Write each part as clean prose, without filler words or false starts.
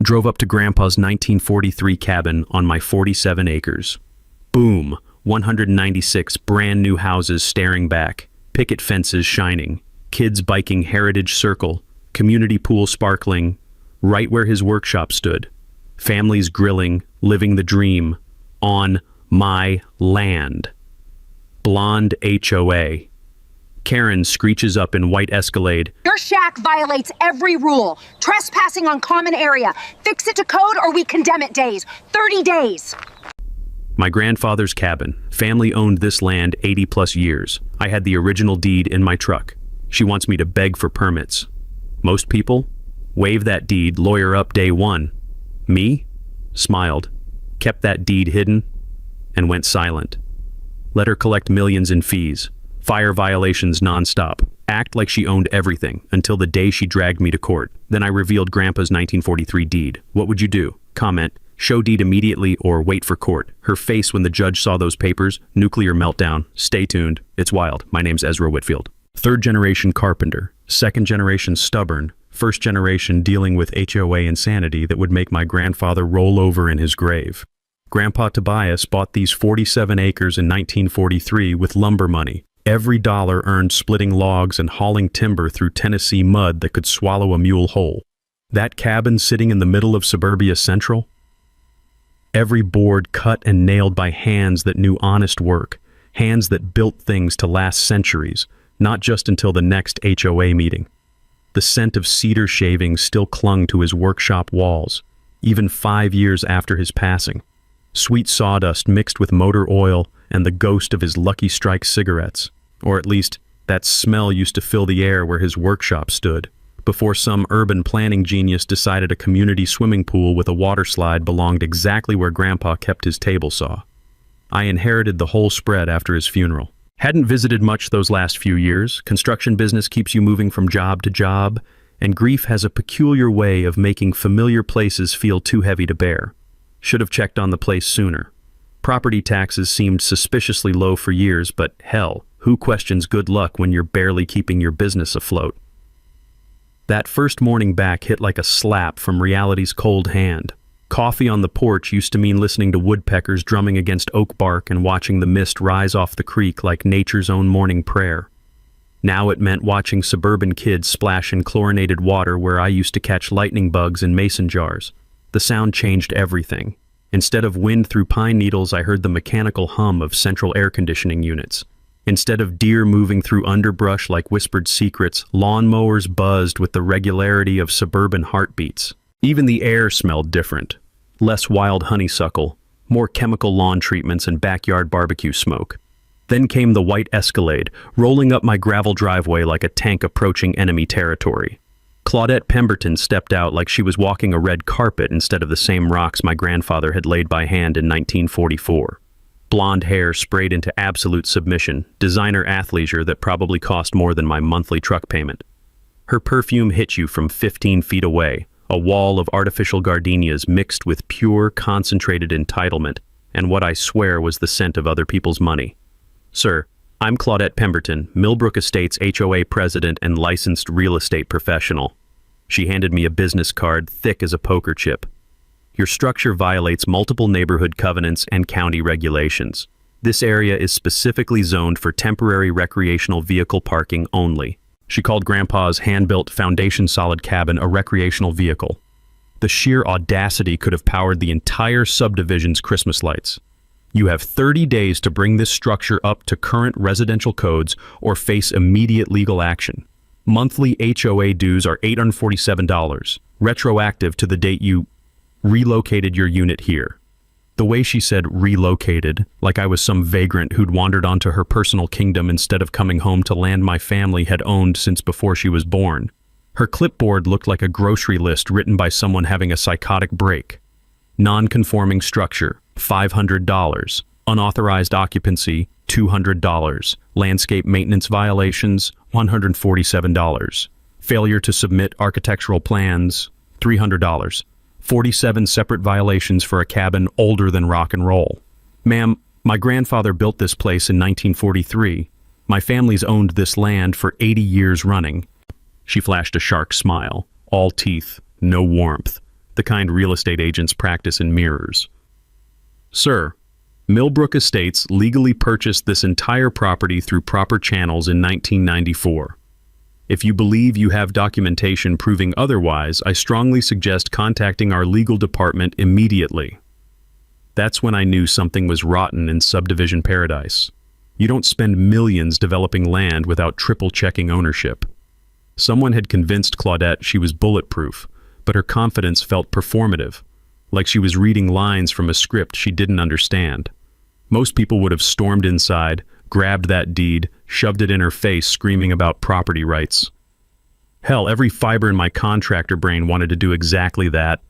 Drove up to Grandpa's 1943 cabin on my 47 acres. Boom, 196 brand new houses staring back, picket fences shining, kids biking Heritage Circle, community pool sparkling, right where his workshop stood. Families grilling, living the dream, on my land. Blonde HOA. Karen screeches up in white Escalade. Your shack violates every rule. Trespassing on common area. Fix it to code or we condemn it days. 30 days. My grandfather's cabin. Family owned this land 80 plus years. I had the original deed in my truck. She wants me to beg for permits. Most people? Wave that deed, lawyer up day one. Me? Smiled, kept that deed hidden, and went silent. Let her collect millions in fees. Fire violations nonstop. Act like she owned everything until the day she dragged me to court. Then I revealed Grandpa's 1943 deed. What would you do? Comment, show deed immediately or wait for court. Her face when the judge saw those papers, nuclear meltdown. Stay tuned. It's wild. My name's Ezra Whitfield. Third generation carpenter. Second generation stubborn. First generation dealing with HOA insanity that would make my grandfather roll over in his grave. Grandpa Tobias bought these 47 acres in 1943 with lumber money. Every dollar earned splitting logs and hauling timber through Tennessee mud that could swallow a mule whole. That cabin sitting in the middle of Suburbia Central? Every board cut and nailed by hands that knew honest work, hands that built things to last centuries, not just until the next HOA meeting. The scent of cedar shavings still clung to his workshop walls, even 5 years after his passing. Sweet sawdust mixed with motor oil and the ghost of his Lucky Strike cigarettes. Or at least, that smell used to fill the air where his workshop stood, before some urban planning genius decided a community swimming pool with a water slide belonged exactly where Grandpa kept his table saw. I inherited the whole spread after his funeral. Hadn't visited much those last few years. Construction business keeps you moving from job to job, and grief has a peculiar way of making familiar places feel too heavy to bear. Should have checked on the place sooner. Property taxes seemed suspiciously low for years, but hell, who questions good luck when you're barely keeping your business afloat? That first morning back hit like a slap from reality's cold hand. Coffee on the porch used to mean listening to woodpeckers drumming against oak bark and watching the mist rise off the creek like nature's own morning prayer. Now it meant watching suburban kids splash in chlorinated water where I used to catch lightning bugs in mason jars. The sound changed everything. Instead of wind through pine needles, I heard the mechanical hum of central air conditioning units. Instead of deer moving through underbrush like whispered secrets, lawnmowers buzzed with the regularity of suburban heartbeats. Even the air smelled different. Less wild honeysuckle, more chemical lawn treatments and backyard barbecue smoke. Then came the white Escalade, rolling up my gravel driveway like a tank approaching enemy territory. Claudette Pemberton stepped out like she was walking a red carpet instead of the same rocks my grandfather had laid by hand in 1944. Blonde hair sprayed into absolute submission, designer athleisure that probably cost more than my monthly truck payment. Her perfume hit you from 15 feet away, a wall of artificial gardenias mixed with pure, concentrated entitlement, and what I swear was the scent of other people's money. Sir, I'm Claudette Pemberton, Millbrook Estates HOA president and licensed real estate professional. She handed me a business card thick as a poker chip. Your structure violates multiple neighborhood covenants and county regulations. This area is specifically zoned for temporary recreational vehicle parking only. She called Grandpa's hand-built foundation-solid cabin a recreational vehicle. The sheer audacity could have powered the entire subdivision's Christmas lights. You have 30 days to bring this structure up to current residential codes or face immediate legal action. Monthly HOA dues are $847, retroactive to the date you relocated your unit here. The way she said relocated, like I was some vagrant who'd wandered onto her personal kingdom instead of coming home to land my family had owned since before she was born. Her clipboard looked like a grocery list written by someone having a psychotic break. Non-conforming structure, $500. Unauthorized occupancy, $200. Landscape maintenance violations, $147. Failure to submit architectural plans, $300. 47 separate violations for a cabin older than rock and roll. Ma'am, my grandfather built this place in 1943. My family's owned this land for 80 years running. She flashed a shark smile, all teeth, no warmth. the kind real estate agents practice in mirrors. Sir, Millbrook Estates legally purchased this entire property through proper channels in 1994. If you believe you have documentation proving otherwise, I strongly suggest contacting our legal department immediately. That's when I knew something was rotten in subdivision paradise. You don't spend millions developing land without triple-checking ownership. Someone had convinced Claudette she was bulletproof, but her confidence felt performative, like she was reading lines from a script she didn't understand. Most people would have stormed inside, grabbed that deed, shoved it in her face, screaming about property rights. Hell, every fiber in my contractor brain wanted to do exactly that.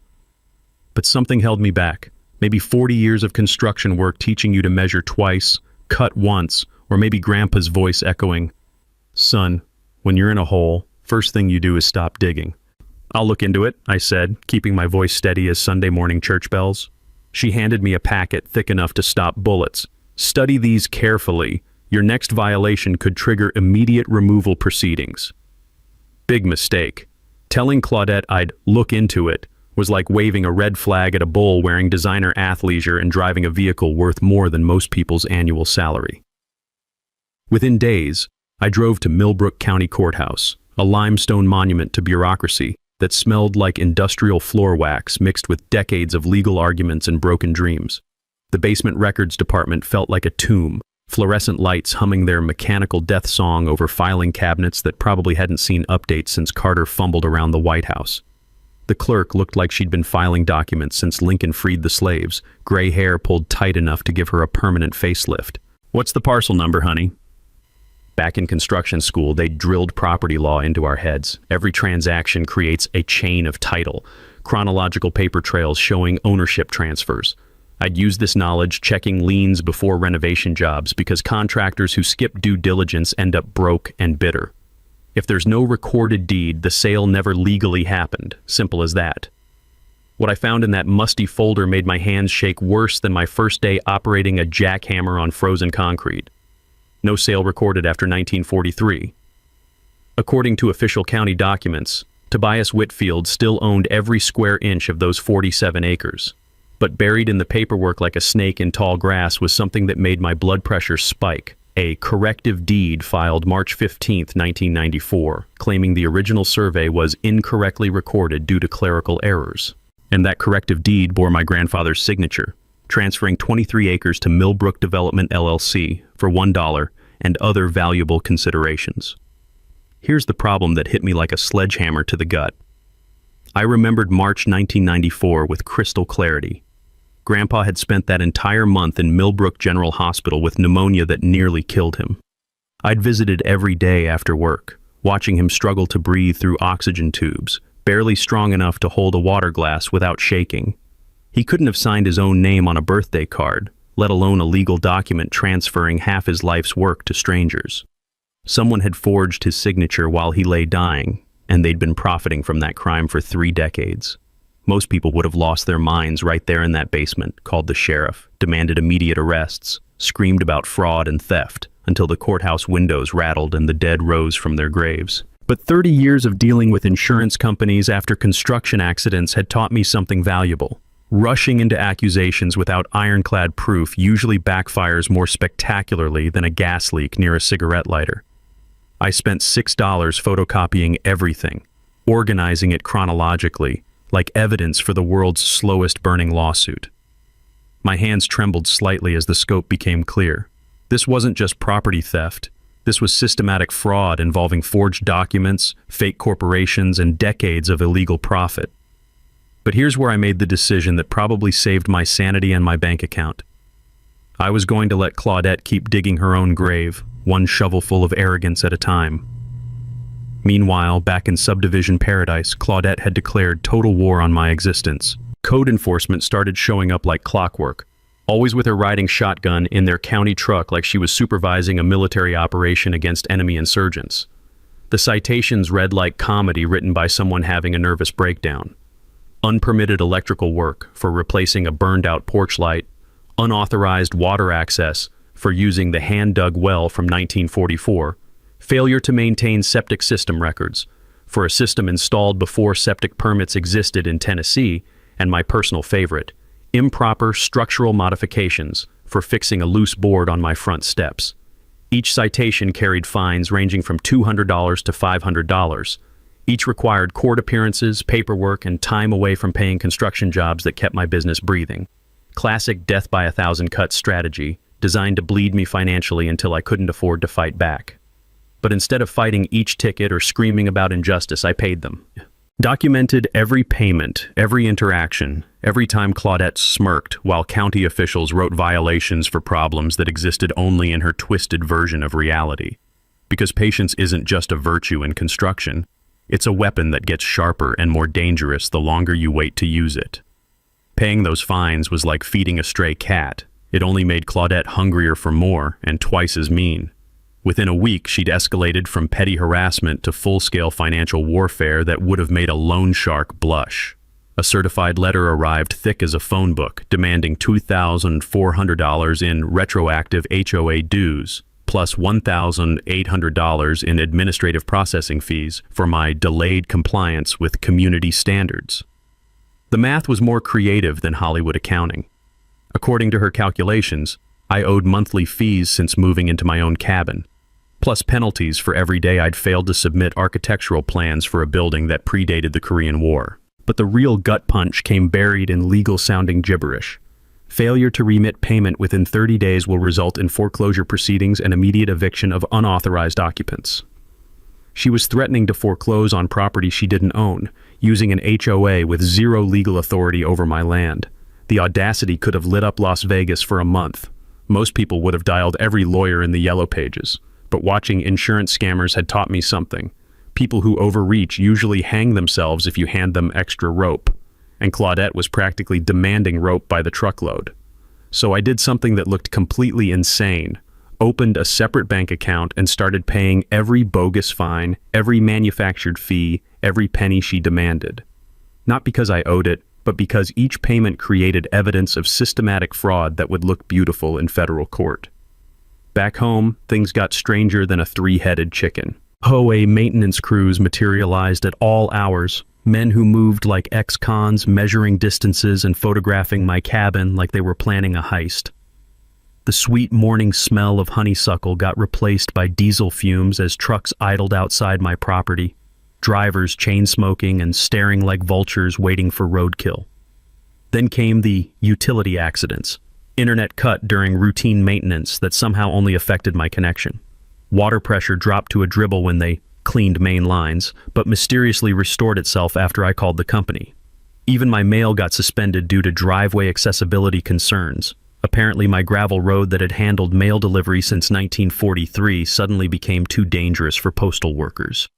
But something held me back. Maybe 40 years of construction work teaching you to measure twice, cut once, or maybe Grandpa's voice echoing, "Son, when you're in a hole, first thing you do is stop digging." "I'll look into it," I said, keeping my voice steady as Sunday morning church bells. She handed me a packet thick enough to stop bullets. "Study these carefully. Your next violation could trigger immediate removal proceedings." Big mistake. Telling Claudette I'd look into it was like waving a red flag at a bull wearing designer athleisure and driving a vehicle worth more than most people's annual salary. Within days, I drove to Millbrook County Courthouse, a limestone monument to bureaucracy that smelled like industrial floor wax mixed with decades of legal arguments and broken dreams. The basement records department felt like a tomb, fluorescent lights humming their mechanical death song over filing cabinets that probably hadn't seen updates since Carter fumbled around the White House. The clerk looked like she'd been filing documents since Lincoln freed the slaves, gray hair pulled tight enough to give her a permanent facelift. "What's the parcel number, honey?" Back in construction school, they drilled property law into our heads. Every transaction creates a chain of title, chronological paper trails showing ownership transfers. I'd use this knowledge checking liens before renovation jobs because contractors who skip due diligence end up broke and bitter. If there's no recorded deed, the sale never legally happened. Simple as that. What I found in that musty folder made my hands shake worse than my first day operating a jackhammer on frozen concrete. No sale recorded after 1943. According to official county documents, Tobias Whitfield still owned every square inch of those 47 acres. But buried in the paperwork like a snake in tall grass was something that made my blood pressure spike. A corrective deed filed March 15, 1994, claiming the original survey was incorrectly recorded due to clerical errors. And that corrective deed bore my grandfather's signature, transferring 23 acres to Millbrook Development LLC for $1 and other valuable considerations. Here's the problem that hit me like a sledgehammer to the gut. I remembered March 1994 with crystal clarity. Grandpa had spent that entire month in Millbrook General Hospital with pneumonia that nearly killed him. I'd visited every day after work, watching him struggle to breathe through oxygen tubes, barely strong enough to hold a water glass without shaking. He couldn't have signed his own name on a birthday card, let alone a legal document transferring half his life's work to strangers. Someone had forged his signature while he lay dying, and they'd been profiting from that crime for 3 decades. Most people would have lost their minds right there in that basement, called the sheriff, demanded immediate arrests, screamed about fraud and theft, until the courthouse windows rattled and the dead rose from their graves. But 30 years of dealing with insurance companies after construction accidents had taught me something valuable. Rushing into accusations without ironclad proof usually backfires more spectacularly than a gas leak near a cigarette lighter. I spent $6 photocopying everything, organizing it chronologically, like evidence for the world's slowest burning lawsuit. My hands trembled slightly as the scope became clear. This wasn't just property theft. This was systematic fraud involving forged documents, fake corporations, and decades of illegal profit. But here's where I made the decision that probably saved my sanity and my bank account. I was going to let Claudette keep digging her own grave, one shovelful of arrogance at a time. Meanwhile, back in subdivision paradise, Claudette had declared total war on my existence. Code enforcement started showing up like clockwork, always with her riding shotgun in their county truck like she was supervising a military operation against enemy insurgents. The citations read like comedy written by someone having a nervous breakdown. Unpermitted electrical work for replacing a burned-out porch light, unauthorized water access for using the hand-dug well from 1944, failure to maintain septic system records for a system installed before septic permits existed in Tennessee, and my personal favorite, improper structural modifications for fixing a loose board on my front steps. Each citation carried fines ranging from $200 to $500. Each required court appearances, paperwork, and time away from paying construction jobs that kept my business breathing. Classic death by a thousand cuts strategy, designed to bleed me financially until I couldn't afford to fight back. But instead of fighting each ticket or screaming about injustice, I paid them. Documented every payment, every interaction, every time Claudette smirked while county officials wrote violations for problems that existed only in her twisted version of reality. Because patience isn't just a virtue in construction, it's a weapon that gets sharper and more dangerous the longer you wait to use it. Paying those fines was like feeding a stray cat. It only made Claudette hungrier for more and twice as mean. Within a week, she'd escalated from petty harassment to full-scale financial warfare that would have made a loan shark blush. A certified letter arrived thick as a phone book, demanding $2,400 in retroactive HOA dues, plus $1,800 in administrative processing fees for my delayed compliance with community standards. The math was more creative than Hollywood accounting. According to her calculations, I owed monthly fees since moving into my own cabin, plus penalties for every day I'd failed to submit architectural plans for a building that predated the Korean War. But the real gut punch came buried in legal-sounding gibberish. Failure to remit payment within 30 days will result in foreclosure proceedings and immediate eviction of unauthorized occupants. She was threatening to foreclose on property she didn't own, using an HOA with zero legal authority over my land. The audacity could have lit up Las Vegas for a month. Most people would have dialed every lawyer in the yellow pages. But watching insurance scammers had taught me something. People who overreach usually hang themselves if you hand them extra rope. And Claudette was practically demanding rope by the truckload. So I did something that looked completely insane. Opened a separate bank account and started paying every bogus fine, every manufactured fee, every penny she demanded. Not because I owed it, but because each payment created evidence of systematic fraud that would look beautiful in federal court. Back home, things got stranger than a three-headed chicken. HOA maintenance crews materialized at all hours, men who moved like ex-cons, measuring distances and photographing my cabin like they were planning a heist. The sweet morning smell of honeysuckle got replaced by diesel fumes as trucks idled outside my property, drivers chain-smoking and staring like vultures waiting for roadkill. Then came the utility accidents. Internet cut during routine maintenance that somehow only affected my connection. Water pressure dropped to a dribble when they cleaned main lines, but mysteriously restored itself after I called the company. Even my mail got suspended due to driveway accessibility concerns. Apparently my gravel road that had handled mail delivery since 1943 suddenly became too dangerous for postal workers.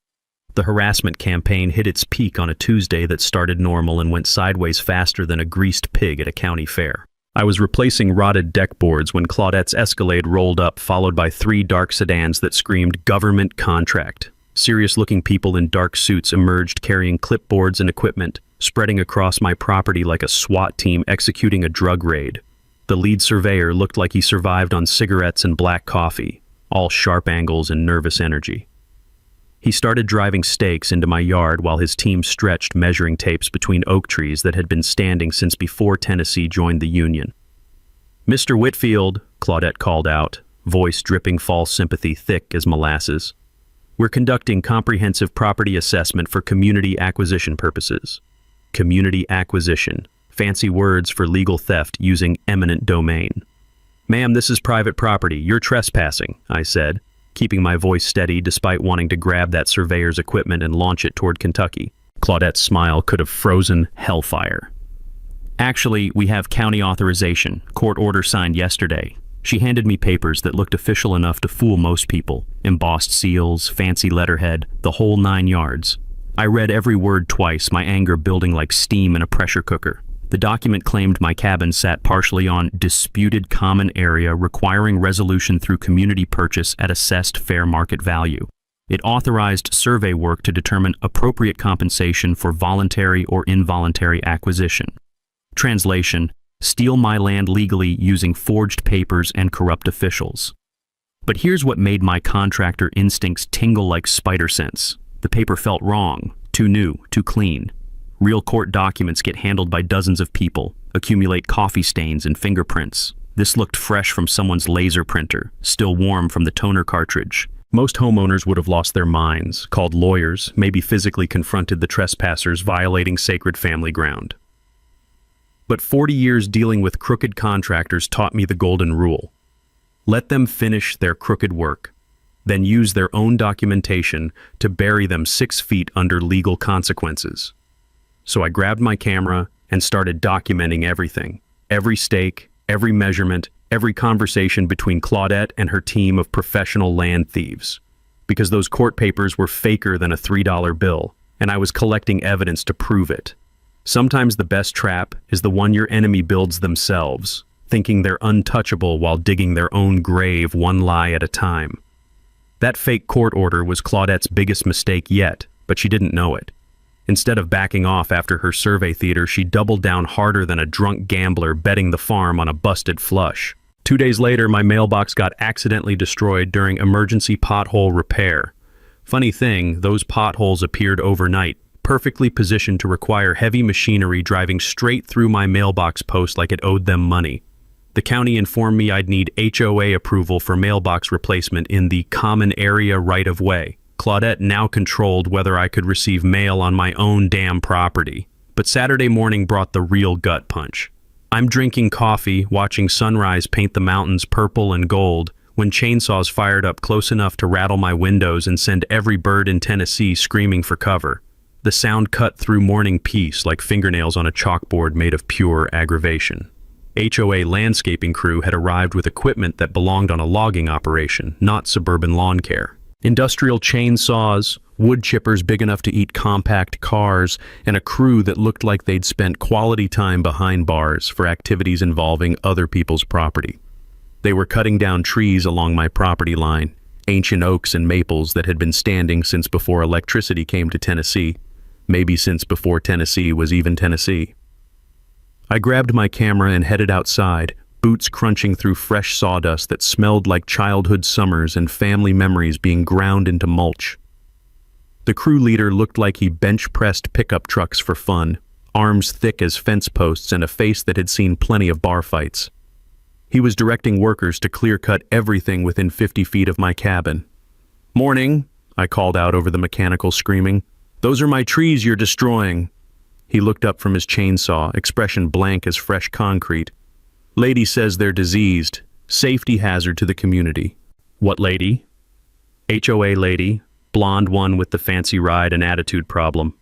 The harassment campaign hit its peak on a Tuesday that started normal and went sideways faster than a greased pig at a county fair. I was replacing rotted deck boards when Claudette's Escalade rolled up, followed by 3 dark sedans that screamed government contract. Serious-looking people in dark suits emerged carrying clipboards and equipment, spreading across my property like a SWAT team executing a drug raid. The lead surveyor looked like he survived on cigarettes and black coffee, all sharp angles and nervous energy. He started driving stakes into my yard while his team stretched measuring tapes between oak trees that had been standing since before Tennessee joined the Union. "Mr. Whitfield," Claudette called out, voice dripping false sympathy thick as molasses. "We're conducting comprehensive property assessment for community acquisition purposes." Community acquisition. Fancy words for legal theft using eminent domain. "Ma'am, this is private property. You're trespassing," I said, keeping my voice steady despite wanting to grab that surveyor's equipment and launch it toward Kentucky. Claudette's smile could have frozen hellfire. "Actually, we have county authorization. Court order signed yesterday." She handed me papers that looked official enough to fool most people. Embossed seals, fancy letterhead, the whole 9 yards. I read every word twice, my anger building like steam in a pressure cooker. The document claimed my cabin sat partially on disputed common area requiring resolution through community purchase at assessed fair market value. It authorized survey work to determine appropriate compensation for voluntary or involuntary acquisition. Translation: steal my land legally using forged papers and corrupt officials. But here's what made my contractor instincts tingle like spider sense. The paper felt wrong, too new, too clean. Real court documents get handled by dozens of people, accumulate coffee stains and fingerprints. This looked fresh from someone's laser printer, still warm from the toner cartridge. Most homeowners would have lost their minds, called lawyers, maybe physically confronted the trespassers violating sacred family ground. But 40 years dealing with crooked contractors taught me the golden rule. Let them finish their crooked work, then use their own documentation to bury them 6 feet under legal consequences. So I grabbed my camera and started documenting everything. Every stake, every measurement, every conversation between Claudette and her team of professional land thieves. Because those court papers were faker than a $3 bill, and I was collecting evidence to prove it. Sometimes the best trap is the one your enemy builds themselves, thinking they're untouchable while digging their own grave one lie at a time. That fake court order was Claudette's biggest mistake yet, but she didn't know it. Instead of backing off after her survey theater, she doubled down harder than a drunk gambler betting the farm on a busted flush. 2 days later, my mailbox got accidentally destroyed during emergency pothole repair. Funny thing, those potholes appeared overnight, perfectly positioned to require heavy machinery driving straight through my mailbox post like it owed them money. The county informed me I'd need HOA approval for mailbox replacement in the common area right-of-way. Claudette now controlled whether I could receive mail on my own damn property. But Saturday morning brought the real gut punch. I'm drinking coffee, watching sunrise paint the mountains purple and gold, when chainsaws fired up close enough to rattle my windows and send every bird in Tennessee screaming for cover. The sound cut through morning peace like fingernails on a chalkboard made of pure aggravation. HOA landscaping crew had arrived with equipment that belonged on a logging operation, not suburban lawn care. Industrial chainsaws, wood chippers big enough to eat compact cars, and a crew that looked like they'd spent quality time behind bars for activities involving other people's property. They were cutting down trees along my property line, ancient oaks and maples that had been standing since before electricity came to Tennessee, maybe since before Tennessee was even Tennessee. I grabbed my camera and headed outside, boots crunching through fresh sawdust that smelled like childhood summers and family memories being ground into mulch. The crew leader looked like he bench-pressed pickup trucks for fun, arms thick as fence posts and a face that had seen plenty of bar fights. He was directing workers to clear-cut everything within 50 feet of my cabin. "Morning," I called out over the mechanical screaming. "Those are my trees you're destroying." He looked up from his chainsaw, expression blank as fresh concrete. "Lady says they're diseased. Safety hazard to the community." "What lady?" "HOA lady. Blonde one with the fancy ride and attitude problem."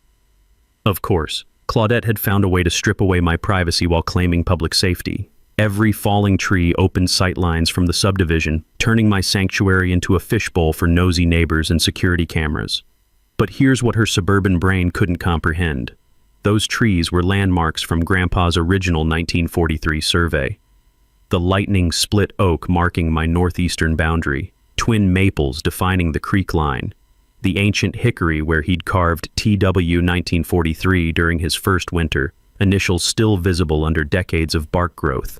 Of course, Claudette had found a way to strip away my privacy while claiming public safety. Every falling tree opened sightlines from the subdivision, turning my sanctuary into a fishbowl for nosy neighbors and security cameras. But here's what her suburban brain couldn't comprehend. Those trees were landmarks from Grandpa's original 1943 survey. The lightning split oak marking my northeastern boundary, twin maples defining the creek line, the ancient hickory where he'd carved TW 1943 during his first winter, initials still visible under decades of bark growth.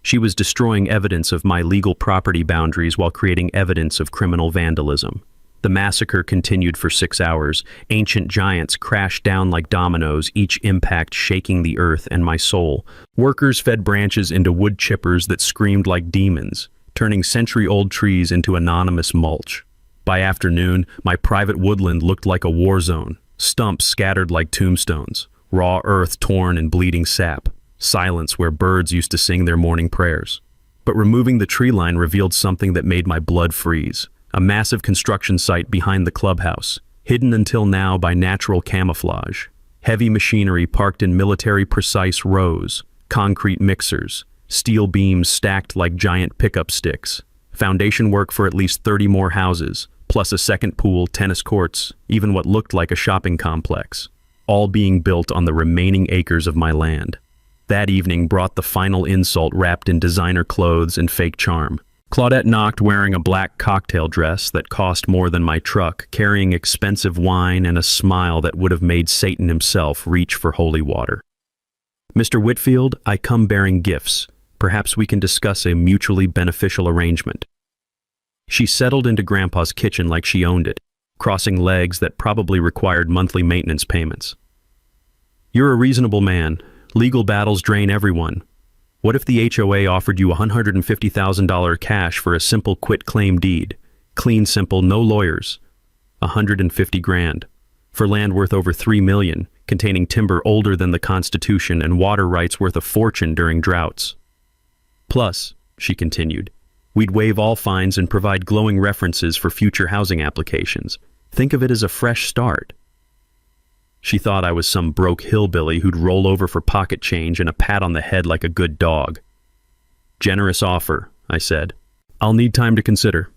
She was destroying evidence of my legal property boundaries while creating evidence of criminal vandalism. The massacre continued for 6 hours. Ancient giants crashed down like dominoes, each impact shaking the earth and my soul. Workers fed branches into wood chippers that screamed like demons, turning century-old trees into anonymous mulch. By afternoon, my private woodland looked like a war zone, stumps scattered like tombstones, raw earth torn and bleeding sap, silence where birds used to sing their morning prayers. But removing the tree line revealed something that made my blood freeze. A massive construction site behind the clubhouse, hidden until now by natural camouflage. Heavy machinery parked in military-precise rows, concrete mixers, steel beams stacked like giant pickup sticks. Foundation work for at least 30 more houses, plus a second pool, tennis courts, even what looked like a shopping complex. All being built on the remaining acres of my land. That evening brought the final insult wrapped in designer clothes and fake charm. Claudette knocked wearing a black cocktail dress that cost more than my truck, carrying expensive wine and a smile that would have made Satan himself reach for holy water. "Mr. Whitfield, I come bearing gifts. Perhaps we can discuss a mutually beneficial arrangement." She settled into Grandpa's kitchen like she owned it, crossing legs that probably required monthly maintenance payments. You're a reasonable man. Legal battles drain everyone. What if the HOA offered you $150,000 cash for a simple quit-claim deed? Clean, simple, no lawyers. 150 grand. For land worth over 3 million, containing timber older than the Constitution and water rights worth a fortune during droughts. Plus, she continued, we'd waive all fines and provide glowing references for future housing applications. Think of it as a fresh start. She thought I was some broke hillbilly who'd roll over for pocket change and a pat on the head like a good dog. Generous offer, I said. I'll need time to consider.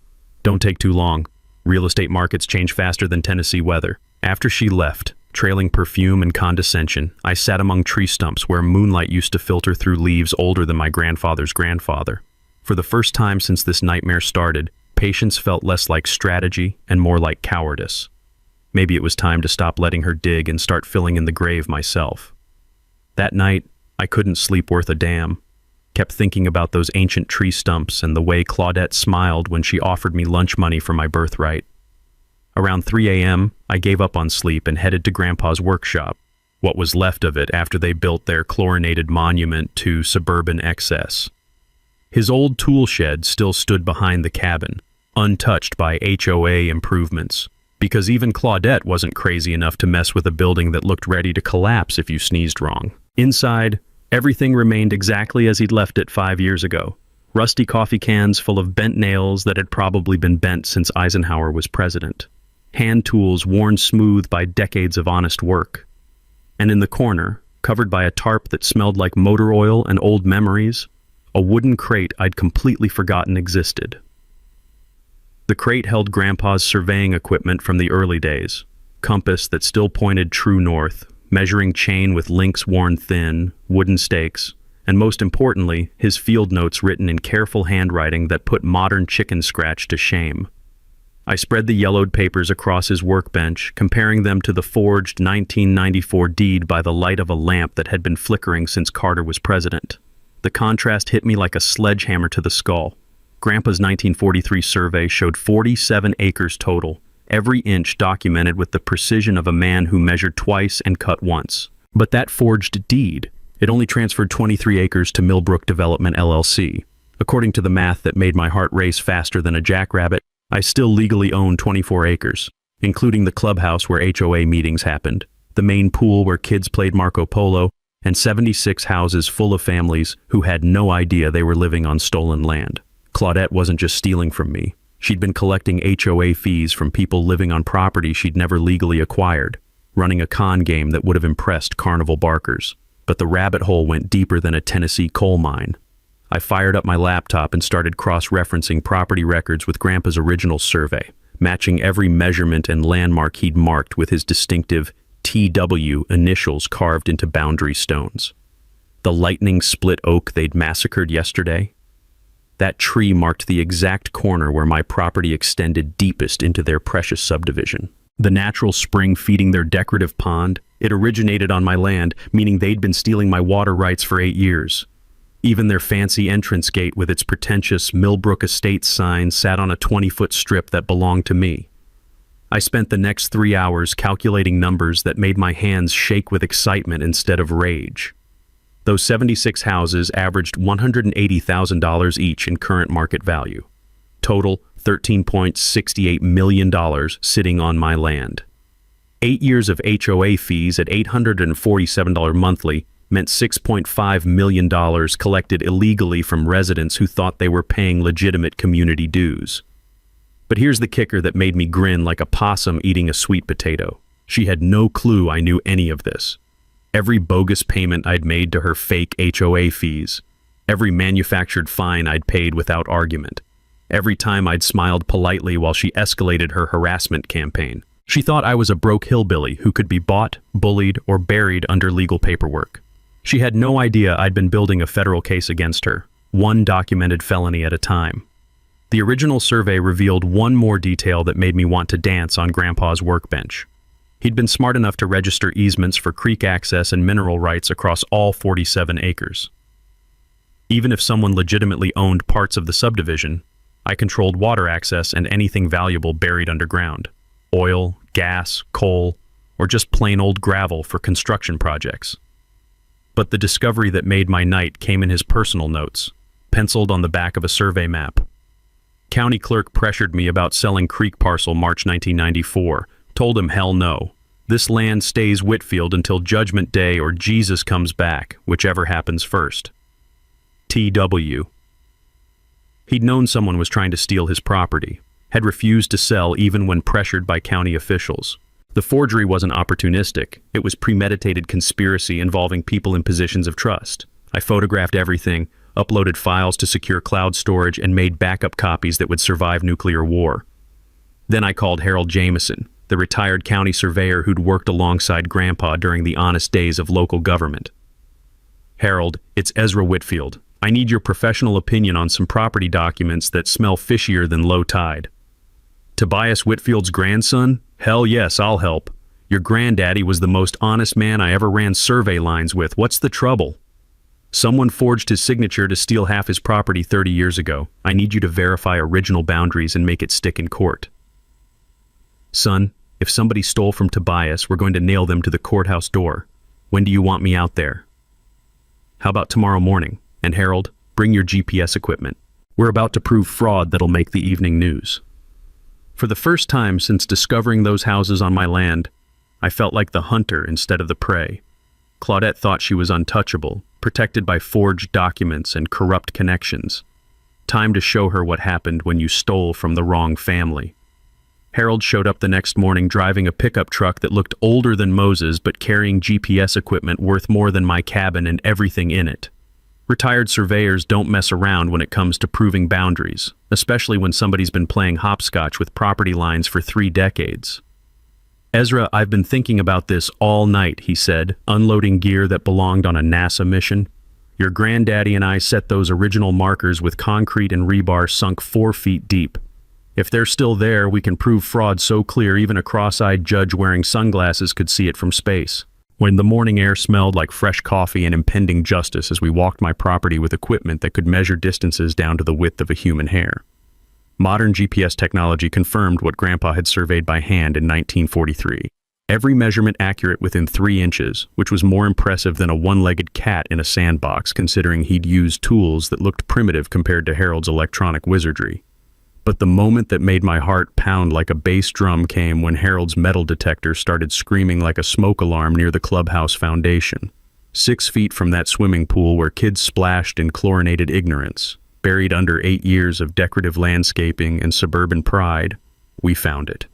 Don't take too long. Real estate markets change faster than Tennessee weather. After she left, trailing perfume and condescension, I sat among tree stumps where moonlight used to filter through leaves older than my grandfather's grandfather. For the first time since this nightmare started, patience felt less like strategy and more like cowardice. Maybe it was time to stop letting her dig and start filling in the grave myself. That night, I couldn't sleep worth a damn. Kept thinking about those ancient tree stumps and the way Claudette smiled when she offered me lunch money for my birthright. Around 3 a.m., I gave up on sleep and headed to Grandpa's workshop, what was left of it after they built their chlorinated monument to suburban excess. His old tool shed still stood behind the cabin, untouched by HOA improvements, because even Claudette wasn't crazy enough to mess with a building that looked ready to collapse if you sneezed wrong. Inside, everything remained exactly as he'd left it 5 years ago. Rusty coffee cans full of bent nails that had probably been bent since Eisenhower was president. Hand tools worn smooth by decades of honest work. And in the corner, covered by a tarp that smelled like motor oil and old memories, a wooden crate I'd completely forgotten existed. The crate held Grandpa's surveying equipment from the early days, compass that still pointed true north, measuring chain with links worn thin, wooden stakes, and most importantly, his field notes written in careful handwriting that put modern chicken scratch to shame. I spread the yellowed papers across his workbench, comparing them to the forged 1994 deed by the light of a lamp that had been flickering since Carter was president. The contrast hit me like a sledgehammer to the skull. Grandpa's 1943 survey showed 47 acres total, every inch documented with the precision of a man who measured twice and cut once. But that forged deed, it only transferred 23 acres to Millbrook Development LLC. According to the math that made my heart race faster than a jackrabbit, I still legally own 24 acres, including the clubhouse where HOA meetings happened, the main pool where kids played Marco Polo, and 76 houses full of families who had no idea they were living on stolen land. Claudette wasn't just stealing from me. She'd been collecting HOA fees from people living on property she'd never legally acquired, running a con game that would have impressed carnival barkers. But the rabbit hole went deeper than a Tennessee coal mine. I fired up my laptop and started cross-referencing property records with Grandpa's original survey, matching every measurement and landmark he'd marked with his distinctive TW initials carved into boundary stones. The lightning-split oak they'd massacred yesterday? That tree marked the exact corner where my property extended deepest into their precious subdivision. The natural spring feeding their decorative pond, it originated on my land, meaning they'd been stealing my water rights for 8 years. Even their fancy entrance gate with its pretentious Millbrook Estates sign sat on a 20-foot strip that belonged to me. I spent the next 3 hours calculating numbers that made my hands shake with excitement instead of rage. Those 76 houses averaged $180,000 each in current market value. Total, $13.68 million sitting on my land. 8 years of HOA fees at $847 monthly meant $6.5 million collected illegally from residents who thought they were paying legitimate community dues. But here's the kicker that made me grin like a possum eating a sweet potato. She had no clue I knew any of this. Every bogus payment I'd made to her fake HOA fees, every manufactured fine I'd paid without argument, every time I'd smiled politely while she escalated her harassment campaign. She thought I was a broke hillbilly who could be bought, bullied, or buried under legal paperwork. She had no idea I'd been building a federal case against her, one documented felony at a time. The original survey revealed one more detail that made me want to dance on Grandpa's workbench. He'd been smart enough to register easements for creek access and mineral rights across all 47 acres. Even if someone legitimately owned parts of the subdivision, I controlled water access and anything valuable buried underground. Oil, gas, coal, or just plain old gravel for construction projects. But the discovery that made my night came in his personal notes, penciled on the back of a survey map. County clerk pressured me about selling Creek Parcel March 1994, told him hell no. This land stays Whitfield until Judgment Day or Jesus comes back, whichever happens first. T.W. He'd known someone was trying to steal his property, had refused to sell even when pressured by county officials. The forgery wasn't opportunistic, it was premeditated conspiracy involving people in positions of trust. I photographed everything, uploaded files to secure cloud storage, and made backup copies that would survive nuclear war. Then I called Harold Jameson, the retired county surveyor who'd worked alongside Grandpa during the honest days of local government. Harold, it's Ezra Whitfield. I need your professional opinion on some property documents that smell fishier than low tide. Tobias Whitfield's grandson? Hell yes, I'll help. Your granddaddy was the most honest man I ever ran survey lines with. What's the trouble? Someone forged his signature to steal half his property 30 years ago. I need you to verify original boundaries and make it stick in court. Son, if somebody stole from Tobias, we're going to nail them to the courthouse door. When do you want me out there? How about tomorrow morning? And Harold, bring your GPS equipment. We're about to prove fraud that'll make the evening news. For the first time since discovering those houses on my land, I felt like the hunter instead of the prey. Claudette thought she was untouchable, protected by forged documents and corrupt connections. Time to show her what happened when you stole from the wrong family. Harold showed up the next morning driving a pickup truck that looked older than Moses but carrying GPS equipment worth more than my cabin and everything in it. Retired surveyors don't mess around when it comes to proving boundaries, especially when somebody's been playing hopscotch with property lines for 3 decades. Ezra, I've been thinking about this all night, he said, unloading gear that belonged on a NASA mission. Your granddaddy and I set those original markers with concrete and rebar sunk 4 feet deep. If they're still there, we can prove fraud so clear even a cross-eyed judge wearing sunglasses could see it from space. When the morning air smelled like fresh coffee and impending justice as we walked my property with equipment that could measure distances down to the width of a human hair. Modern GPS technology confirmed what Grandpa had surveyed by hand in 1943. Every measurement accurate within 3 inches, which was more impressive than a one-legged cat in a sandbox considering he'd used tools that looked primitive compared to Harold's electronic wizardry. But the moment that made my heart pound like a bass drum came when Harold's metal detector started screaming like a smoke alarm near the clubhouse foundation. 6 feet from that swimming pool where kids splashed in chlorinated ignorance, buried under 8 years of decorative landscaping and suburban pride, we found it.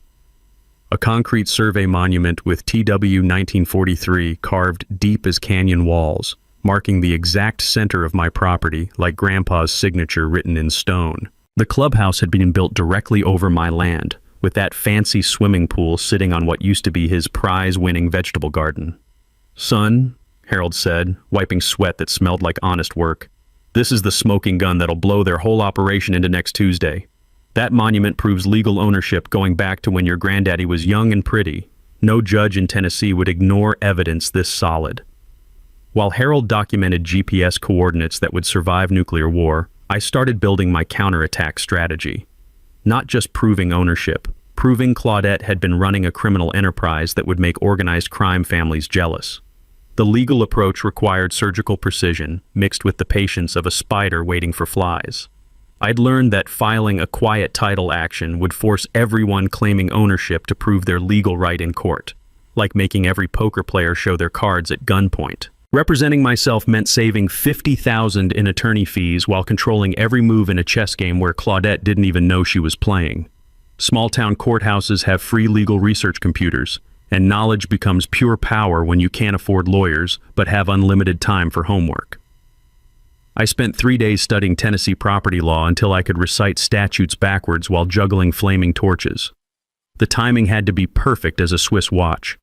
A concrete survey monument with TW 1943 carved deep as canyon walls, marking the exact center of my property like Grandpa's signature written in stone. The clubhouse had been built directly over my land, with that fancy swimming pool sitting on what used to be his prize-winning vegetable garden. Son, Harold said, wiping sweat that smelled like honest work, this is the smoking gun that'll blow their whole operation into next Tuesday. That monument proves legal ownership going back to when your granddaddy was young and pretty. No judge in Tennessee would ignore evidence this solid. While Harold documented GPS coordinates that would survive nuclear war, I started building my counterattack strategy. Not just proving ownership, proving Claudette had been running a criminal enterprise that would make organized crime families jealous. The legal approach required surgical precision, mixed with the patience of a spider waiting for flies. I'd learned that filing a quiet title action would force everyone claiming ownership to prove their legal right in court, like making every poker player show their cards at gunpoint. Representing myself meant saving $50,000 in attorney fees while controlling every move in a chess game where Claudette didn't even know she was playing. Small-town courthouses have free legal research computers, and knowledge becomes pure power when you can't afford lawyers but have unlimited time for homework. I spent 3 days studying Tennessee property law until I could recite statutes backwards while juggling flaming torches. The timing had to be perfect as a Swiss watch.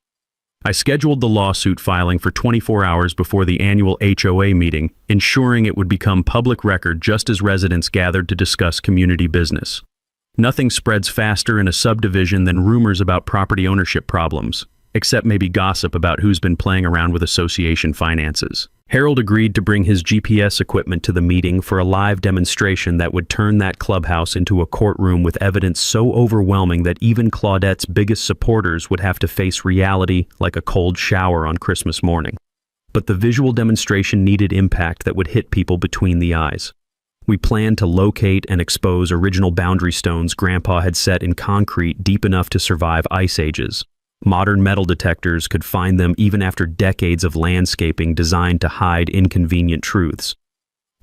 I scheduled the lawsuit filing for 24 hours before the annual HOA meeting, ensuring it would become public record just as residents gathered to discuss community business. Nothing spreads faster in a subdivision than rumors about property ownership problems, except maybe gossip about who's been playing around with association finances. Harold agreed to bring his GPS equipment to the meeting for a live demonstration that would turn that clubhouse into a courtroom with evidence so overwhelming that even Claudette's biggest supporters would have to face reality like a cold shower on Christmas morning. But the visual demonstration needed impact that would hit people between the eyes. We planned to locate and expose original boundary stones Grandpa had set in concrete deep enough to survive ice ages. Modern metal detectors could find them even after decades of landscaping designed to hide inconvenient truths.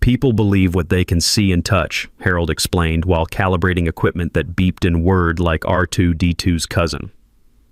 People believe what they can see and touch, Harold explained while calibrating equipment that beeped and whirred like R2-D2's cousin.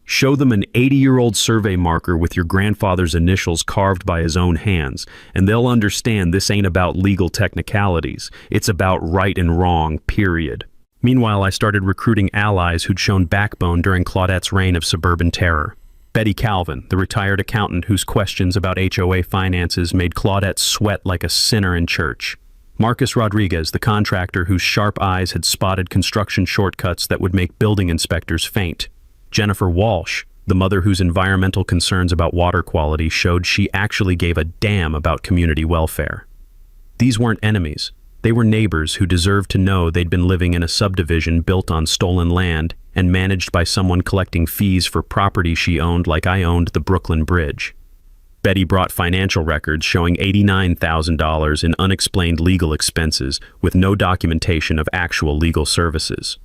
Show them an 80-year-old survey marker with your grandfather's initials carved by his own hands, and they'll understand this ain't about legal technicalities. It's about right and wrong, period. Meanwhile, I started recruiting allies who'd shown backbone during Claudette's reign of suburban terror. Betty Calvin, the retired accountant whose questions about HOA finances made Claudette sweat like a sinner in church. Marcus Rodriguez, the contractor whose sharp eyes had spotted construction shortcuts that would make building inspectors faint. Jennifer Walsh, the mother whose environmental concerns about water quality showed she actually gave a damn about community welfare. These weren't enemies. They were neighbors who deserved to know they'd been living in a subdivision built on stolen land and managed by someone collecting fees for property she owned like I owned the Brooklyn Bridge. Betty brought financial records showing $89,000 in unexplained legal expenses with no documentation of actual legal services.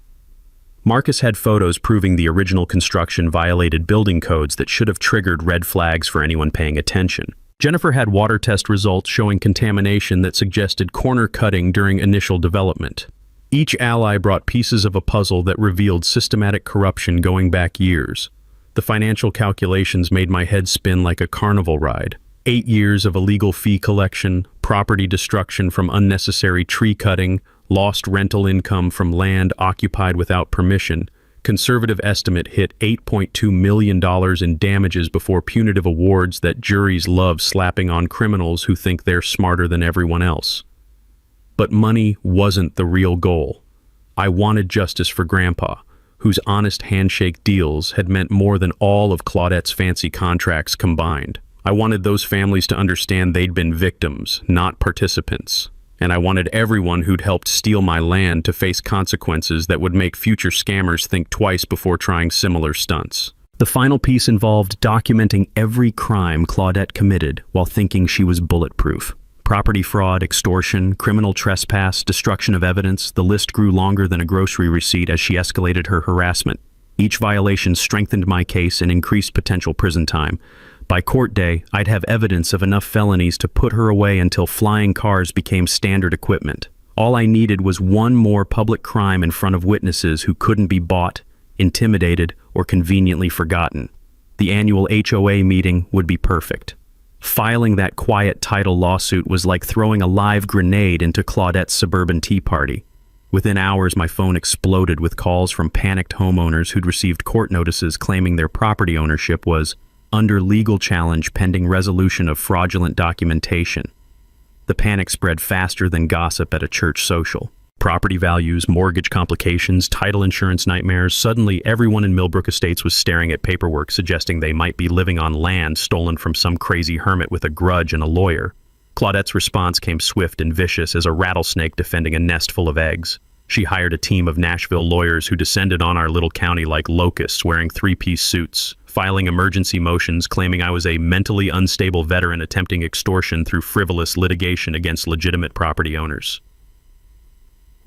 Marcus had photos proving the original construction violated building codes that should have triggered red flags for anyone paying attention. Jennifer had water test results showing contamination that suggested corner cutting during initial development. Each ally brought pieces of a puzzle that revealed systematic corruption going back years. The financial calculations made my head spin like a carnival ride. 8 years of illegal fee collection, property destruction from unnecessary tree cutting, lost rental income from land occupied without permission. Conservative estimate hit $8.2 million in damages before punitive awards that juries love slapping on criminals who think they're smarter than everyone else. But money wasn't the real goal. I wanted justice for Grandpa, whose honest handshake deals had meant more than all of Claudette's fancy contracts combined. I wanted those families to understand they'd been victims, not participants. And I wanted everyone who'd helped steal my land to face consequences that would make future scammers think twice before trying similar stunts. The final piece involved documenting every crime Claudette committed while thinking she was bulletproof. Property fraud, extortion, criminal trespass, destruction of evidence, the list grew longer than a grocery receipt as she escalated her harassment. Each violation strengthened my case and increased potential prison time. By court day, I'd have evidence of enough felonies to put her away until flying cars became standard equipment. All I needed was one more public crime in front of witnesses who couldn't be bought, intimidated, or conveniently forgotten. The annual HOA meeting would be perfect. Filing that quiet title lawsuit was like throwing a live grenade into Claudette's suburban tea party. Within hours, my phone exploded with calls from panicked homeowners who'd received court notices claiming their property ownership was under legal challenge pending resolution of fraudulent documentation. The panic spread faster than gossip at a church social. Property values, mortgage complications, title insurance nightmares. Suddenly, everyone in Millbrook Estates was staring at paperwork suggesting they might be living on land stolen from some crazy hermit with a grudge and a lawyer. Claudette's response came swift and vicious as a rattlesnake defending a nest full of eggs. She hired a team of Nashville lawyers who descended on our little county like locusts wearing three-piece suits, filing emergency motions claiming I was a mentally unstable veteran attempting extortion through frivolous litigation against legitimate property owners.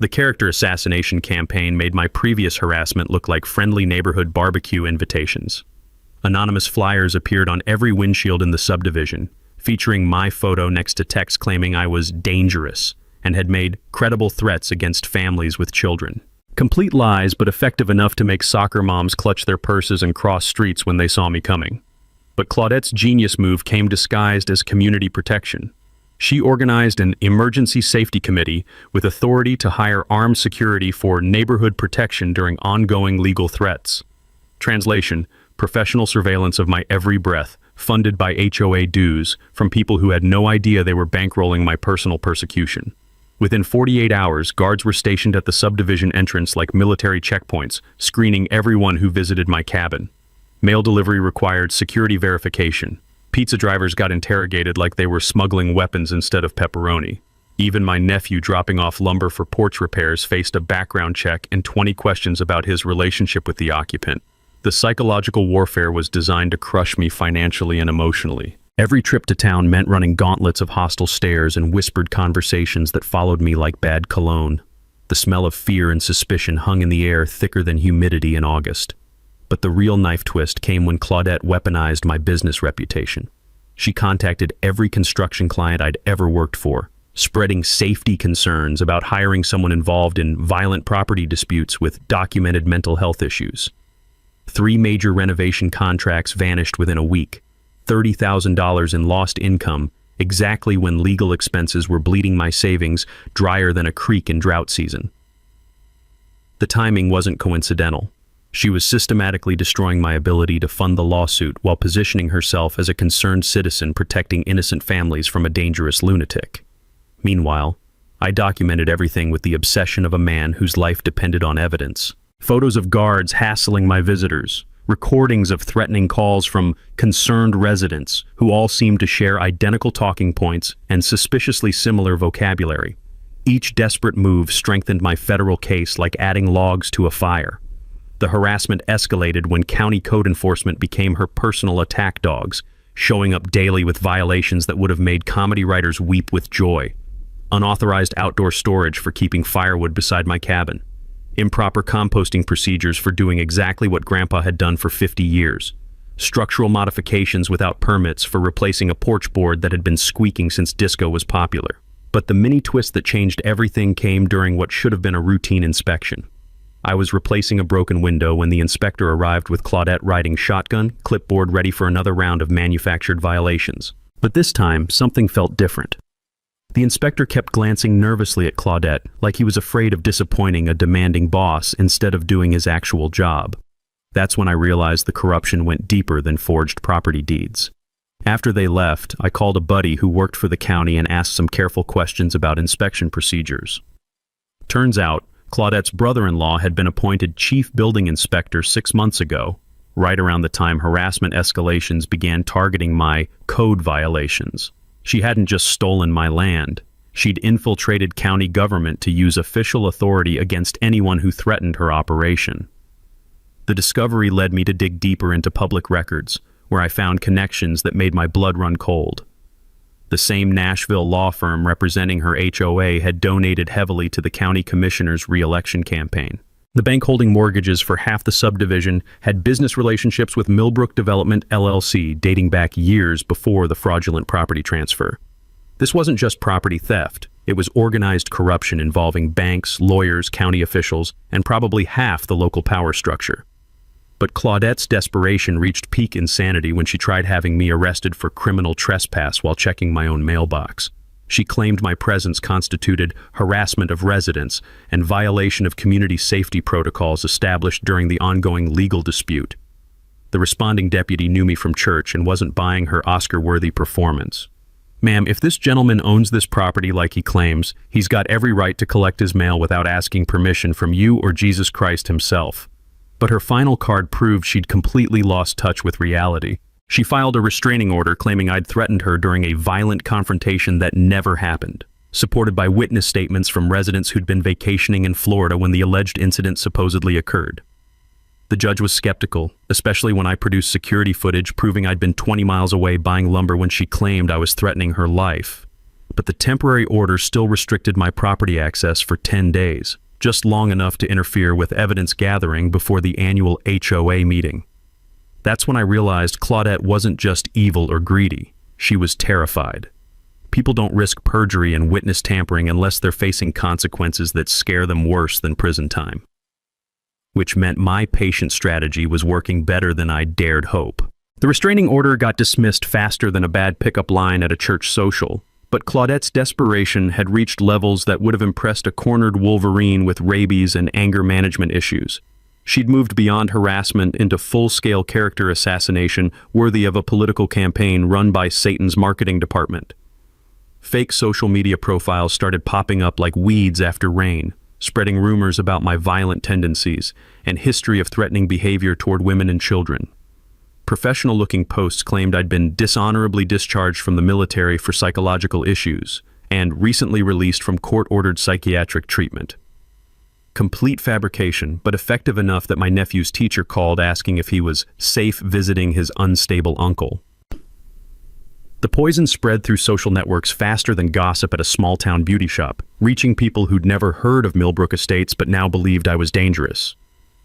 The character assassination campaign made my previous harassment look like friendly neighborhood barbecue invitations. Anonymous flyers appeared on every windshield in the subdivision, featuring my photo next to text claiming I was dangerous and had made credible threats against families with children. Complete lies, but effective enough to make soccer moms clutch their purses and cross streets when they saw me coming. But Claudette's genius move came disguised as community protection. She organized an emergency safety committee with authority to hire armed security for neighborhood protection during ongoing legal threats. Translation: professional surveillance of my every breath, funded by HOA dues from people who had no idea they were bankrolling my personal persecution. Within 48 hours, guards were stationed at the subdivision entrance like military checkpoints, screening everyone who visited my cabin. Mail delivery required security verification. Pizza drivers got interrogated like they were smuggling weapons instead of pepperoni. Even my nephew dropping off lumber for porch repairs faced a background check and 20 questions about his relationship with the occupant. The psychological warfare was designed to crush me financially and emotionally. Every trip to town meant running gauntlets of hostile stares and whispered conversations that followed me like bad cologne. The smell of fear and suspicion hung in the air thicker than humidity in August. But the real knife twist came when Claudette weaponized my business reputation. She contacted every construction client I'd ever worked for, spreading safety concerns about hiring someone involved in violent property disputes with documented mental health issues. 3 major renovation contracts vanished within a week, $30,000 in lost income, exactly when legal expenses were bleeding my savings drier than a creek in drought season. The timing wasn't coincidental. She was systematically destroying my ability to fund the lawsuit while positioning herself as a concerned citizen protecting innocent families from a dangerous lunatic. Meanwhile, I documented everything with the obsession of a man whose life depended on evidence. Photos of guards hassling my visitors, recordings of threatening calls from concerned residents who all seemed to share identical talking points and suspiciously similar vocabulary. Each desperate move strengthened my federal case like adding logs to a fire. The harassment escalated when county code enforcement became her personal attack dogs, showing up daily with violations that would have made comedy writers weep with joy. Unauthorized outdoor storage for keeping firewood beside my cabin. Improper composting procedures for doing exactly what Grandpa had done for 50 years. Structural modifications without permits for replacing a porch board that had been squeaking since disco was popular. But the mini twist that changed everything came during what should have been a routine inspection. I was replacing a broken window when the inspector arrived with Claudette riding shotgun, clipboard ready for another round of manufactured violations. But this time, something felt different. The inspector kept glancing nervously at Claudette, like he was afraid of disappointing a demanding boss instead of doing his actual job. That's when I realized the corruption went deeper than forged property deeds. After they left, I called a buddy who worked for the county and asked some careful questions about inspection procedures. Turns out, Claudette's brother-in-law had been appointed chief building inspector 6 months ago, right around the time harassment escalations began targeting my code violations. She hadn't just stolen my land. She'd infiltrated county government to use official authority against anyone who threatened her operation. The discovery led me to dig deeper into public records, where I found connections that made my blood run cold. The same Nashville law firm representing her HOA had donated heavily to the county commissioner's re-election campaign. The bank holding mortgages for half the subdivision had business relationships with Millbrook Development LLC dating back years before the fraudulent property transfer. This wasn't just property theft. It was organized corruption involving banks, lawyers, county officials, and probably half the local power structure. But Claudette's desperation reached peak insanity when she tried having me arrested for criminal trespass while checking my own mailbox. She claimed my presence constituted harassment of residents and violation of community safety protocols established during the ongoing legal dispute. The responding deputy knew me from church and wasn't buying her Oscar-worthy performance. "Ma'am, if this gentleman owns this property like he claims, he's got every right to collect his mail without asking permission from you or Jesus Christ himself." But her final card proved she'd completely lost touch with reality. She filed a restraining order claiming I'd threatened her during a violent confrontation that never happened, supported by witness statements from residents who'd been vacationing in Florida when the alleged incident supposedly occurred. The judge was skeptical, especially when I produced security footage proving I'd been 20 miles away buying lumber when she claimed I was threatening her life. But the temporary order still restricted my property access for 10 days, just long enough to interfere with evidence gathering before the annual HOA meeting. That's when I realized Claudette wasn't just evil or greedy. She was terrified. People don't risk perjury and witness tampering unless they're facing consequences that scare them worse than prison time. Which meant my patient strategy was working better than I dared hope. The restraining order got dismissed faster than a bad pickup line at a church social, but Claudette's desperation had reached levels that would have impressed a cornered wolverine with rabies and anger management issues. She'd moved beyond harassment into full-scale character assassination worthy of a political campaign run by Satan's marketing department. Fake social media profiles started popping up like weeds after rain, spreading rumors about my violent tendencies and history of threatening behavior toward women and children. Professional-looking posts claimed I'd been dishonorably discharged from the military for psychological issues and recently released from court-ordered psychiatric treatment. Complete fabrication, but effective enough that my nephew's teacher called asking if he was safe visiting his unstable uncle. The poison spread through social networks faster than gossip at a small-town beauty shop, reaching people who'd never heard of Millbrook Estates but now believed I was dangerous.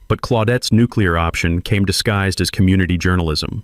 But Claudette's nuclear option came disguised as community journalism.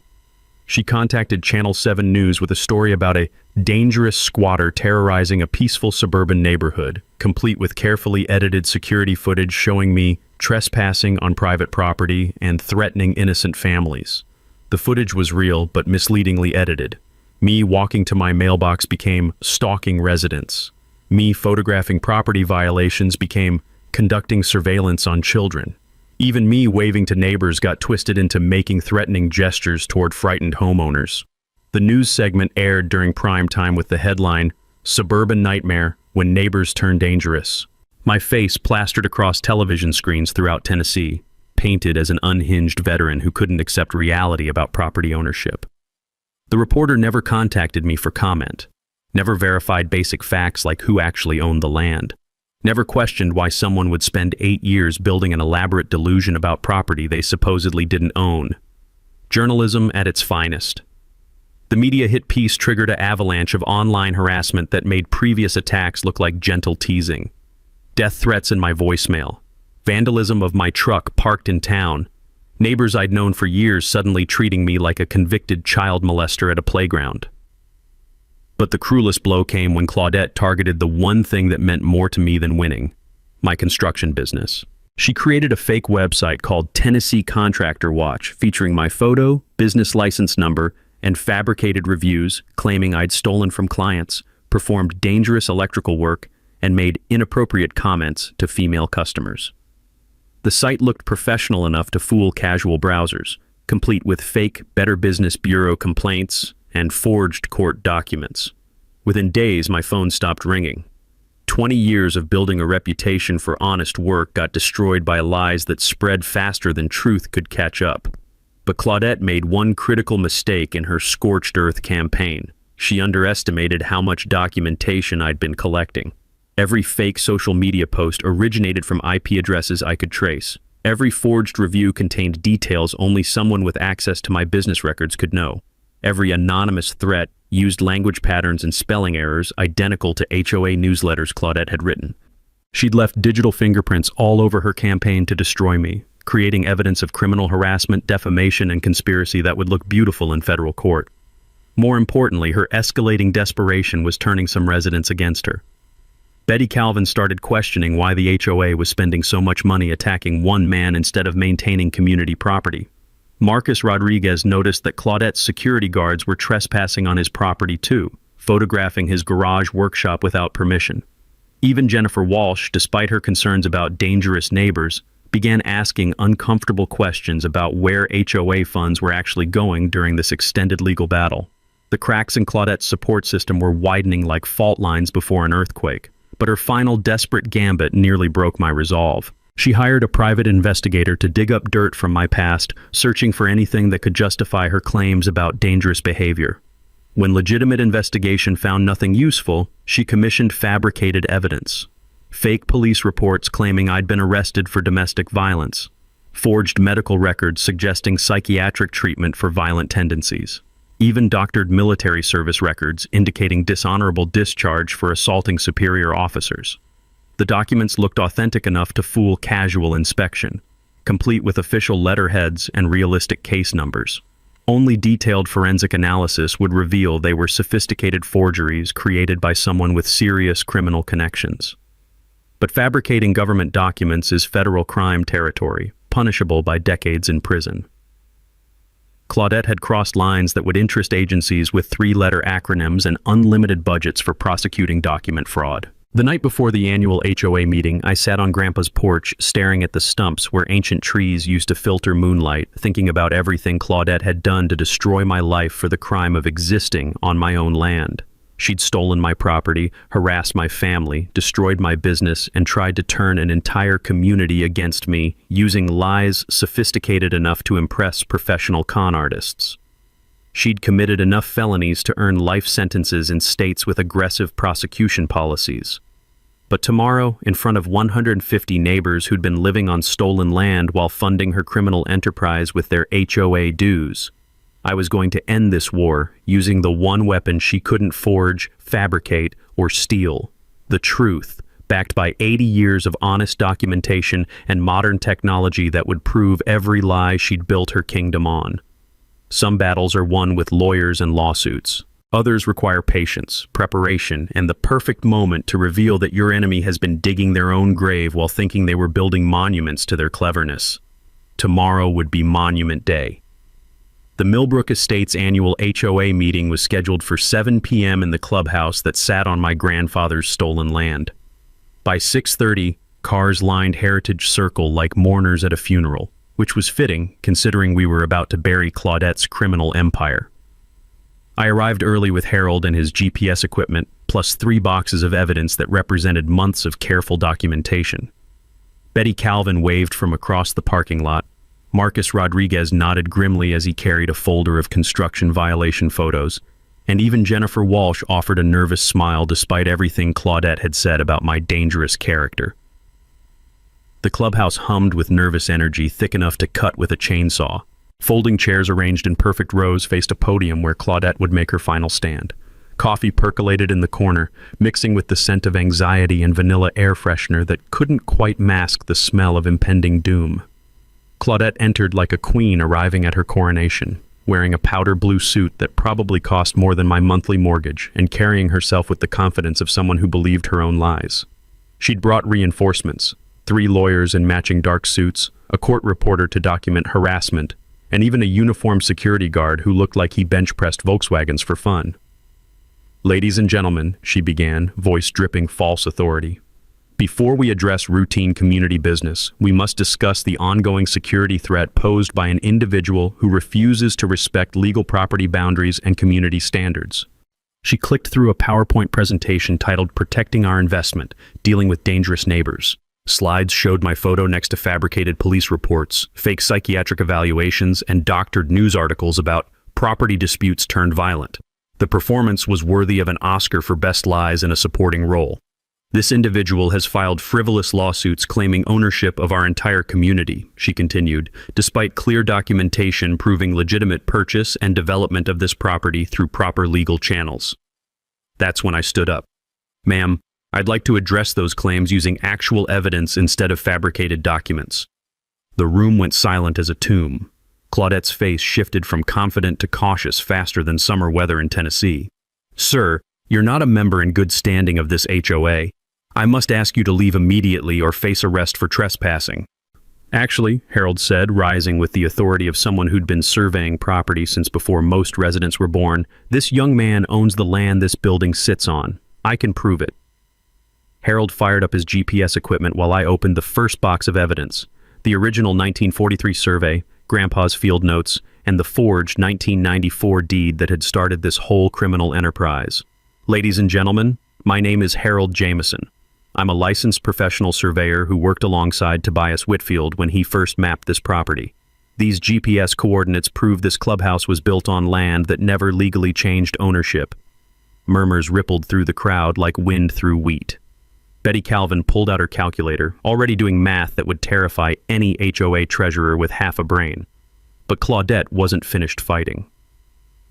She contacted Channel 7 News with a story about a dangerous squatter terrorizing a peaceful suburban neighborhood, complete with carefully edited security footage showing me trespassing on private property and threatening innocent families. The footage was real but misleadingly edited. Me walking to my mailbox became stalking residents. Me photographing property violations became conducting surveillance on children. Even me waving to neighbors got twisted into making threatening gestures toward frightened homeowners. The news segment aired during prime time with the headline, "Suburban Nightmare When Neighbors Turn Dangerous." My face plastered across television screens throughout Tennessee, painted as an unhinged veteran who couldn't accept reality about property ownership. The reporter never contacted me for comment, never verified basic facts like who actually owned the land, never questioned why someone would spend 8 years building an elaborate delusion about property they supposedly didn't own. Journalism at its finest. The media hit piece triggered an avalanche of online harassment that made previous attacks look like gentle teasing. Death threats in my voicemail, vandalism of my truck parked in town, neighbors I'd known for years suddenly treating me like a convicted child molester at a playground. But the cruelest blow came when Claudette targeted the one thing that meant more to me than winning, my construction business. She created a fake website called Tennessee Contractor Watch, featuring my photo, business license number, and fabricated reviews claiming I'd stolen from clients, performed dangerous electrical work, and made inappropriate comments to female customers. The site looked professional enough to fool casual browsers, complete with fake Better Business Bureau complaints and forged court documents. Within days, my phone stopped ringing. 20 years of building a reputation for honest work got destroyed by lies that spread faster than truth could catch up. But Claudette made one critical mistake in her scorched earth campaign. She underestimated how much documentation I'd been collecting. Every fake social media post originated from IP addresses I could trace. Every forged review contained details only someone with access to my business records could know. Every anonymous threat used language patterns and spelling errors identical to HOA newsletters Claudette had written. She'd left digital fingerprints all over her campaign to destroy me, creating evidence of criminal harassment, defamation, and conspiracy that would look beautiful in federal court. More importantly, her escalating desperation was turning some residents against her. Betty Calvin started questioning why the HOA was spending so much money attacking one man instead of maintaining community property. Marcus Rodriguez noticed that Claudette's security guards were trespassing on his property too, photographing his garage workshop without permission. Even Jennifer Walsh, despite her concerns about dangerous neighbors, began asking uncomfortable questions about where HOA funds were actually going during this extended legal battle. The cracks in Claudette's support system were widening like fault lines before an earthquake. But her final desperate gambit nearly broke my resolve. She hired a private investigator to dig up dirt from my past, searching for anything that could justify her claims about dangerous behavior. When legitimate investigation found nothing useful, she commissioned fabricated evidence. Fake police reports claiming I'd been arrested for domestic violence. Forged medical records suggesting psychiatric treatment for violent tendencies. Even doctored military service records indicating dishonorable discharge for assaulting superior officers. The documents looked authentic enough to fool casual inspection, complete with official letterheads and realistic case numbers. Only detailed forensic analysis would reveal they were sophisticated forgeries created by someone with serious criminal connections. But fabricating government documents is federal crime territory, punishable by decades in prison. Claudette had crossed lines that would interest agencies with 3-letter acronyms and unlimited budgets for prosecuting document fraud. The night before the annual HOA meeting, I sat on Grandpa's porch, staring at the stumps where ancient trees used to filter moonlight, thinking about everything Claudette had done to destroy my life for the crime of existing on my own land. She'd stolen my property, harassed my family, destroyed my business, and tried to turn an entire community against me, using lies sophisticated enough to impress professional con artists. She'd committed enough felonies to earn life sentences in states with aggressive prosecution policies. But tomorrow, in front of 150 neighbors who'd been living on stolen land while funding her criminal enterprise with their HOA dues, I was going to end this war using the one weapon she couldn't forge, fabricate, or steal: the truth, backed by 80 years of honest documentation and modern technology that would prove every lie she'd built her kingdom on. Some battles are won with lawyers and lawsuits. Others require patience, preparation, and the perfect moment to reveal that your enemy has been digging their own grave while thinking they were building monuments to their cleverness. Tomorrow would be Monument Day. The Millbrook Estates annual HOA meeting was scheduled for 7 p.m. in the clubhouse that sat on my grandfather's stolen land. By 6:30, cars lined Heritage Circle like mourners at a funeral, which was fitting considering we were about to bury Claudette's criminal empire. I arrived early with Harold and his GPS equipment, plus 3 boxes of evidence that represented months of careful documentation. Betty Calvin waved from across the parking lot. Marcus Rodriguez nodded grimly as he carried a folder of construction violation photos, and even Jennifer Walsh offered a nervous smile despite everything Claudette had said about my dangerous character. The clubhouse hummed with nervous energy thick enough to cut with a chainsaw. Folding chairs arranged in perfect rows faced a podium where Claudette would make her final stand. Coffee percolated in the corner, mixing with the scent of anxiety and vanilla air freshener that couldn't quite mask the smell of impending doom. Claudette entered like a queen arriving at her coronation, wearing a powder blue suit that probably cost more than my monthly mortgage and carrying herself with the confidence of someone who believed her own lies. She'd brought reinforcements, 3 lawyers in matching dark suits, a court reporter to document harassment, and even a uniformed security guard who looked like he bench-pressed Volkswagens for fun. "Ladies and gentlemen," she began, voice dripping false authority. "Before we address routine community business, we must discuss the ongoing security threat posed by an individual who refuses to respect legal property boundaries and community standards." She clicked through a PowerPoint presentation titled "Protecting Our Investment, Dealing with Dangerous Neighbors." Slides showed my photo next to fabricated police reports, fake psychiatric evaluations, and doctored news articles about property disputes turned violent. The performance was worthy of an Oscar for best lies in a supporting role. "This individual has filed frivolous lawsuits claiming ownership of our entire community," she continued, "despite clear documentation proving legitimate purchase and development of this property through proper legal channels." That's when I stood up. "Ma'am, I'd like to address those claims using actual evidence instead of fabricated documents." The room went silent as a tomb. Claudette's face shifted from confident to cautious faster than summer weather in Tennessee. "Sir, you're not a member in good standing of this HOA. I must ask you to leave immediately or face arrest for trespassing." "Actually," Harold said, rising with the authority of someone who'd been surveying property since before most residents were born, "this young man owns the land this building sits on. I can prove it." Harold fired up his GPS equipment while I opened the first box of evidence: the original 1943 survey, Grandpa's field notes, and the forged 1994 deed that had started this whole criminal enterprise. "Ladies and gentlemen, my name is Harold Jameson. I'm a licensed professional surveyor who worked alongside Tobias Whitfield when he first mapped this property. These GPS coordinates prove this clubhouse was built on land that never legally changed ownership." Murmurs rippled through the crowd like wind through wheat. Betty Calvin pulled out her calculator, already doing math that would terrify any HOA treasurer with half a brain. But Claudette wasn't finished fighting.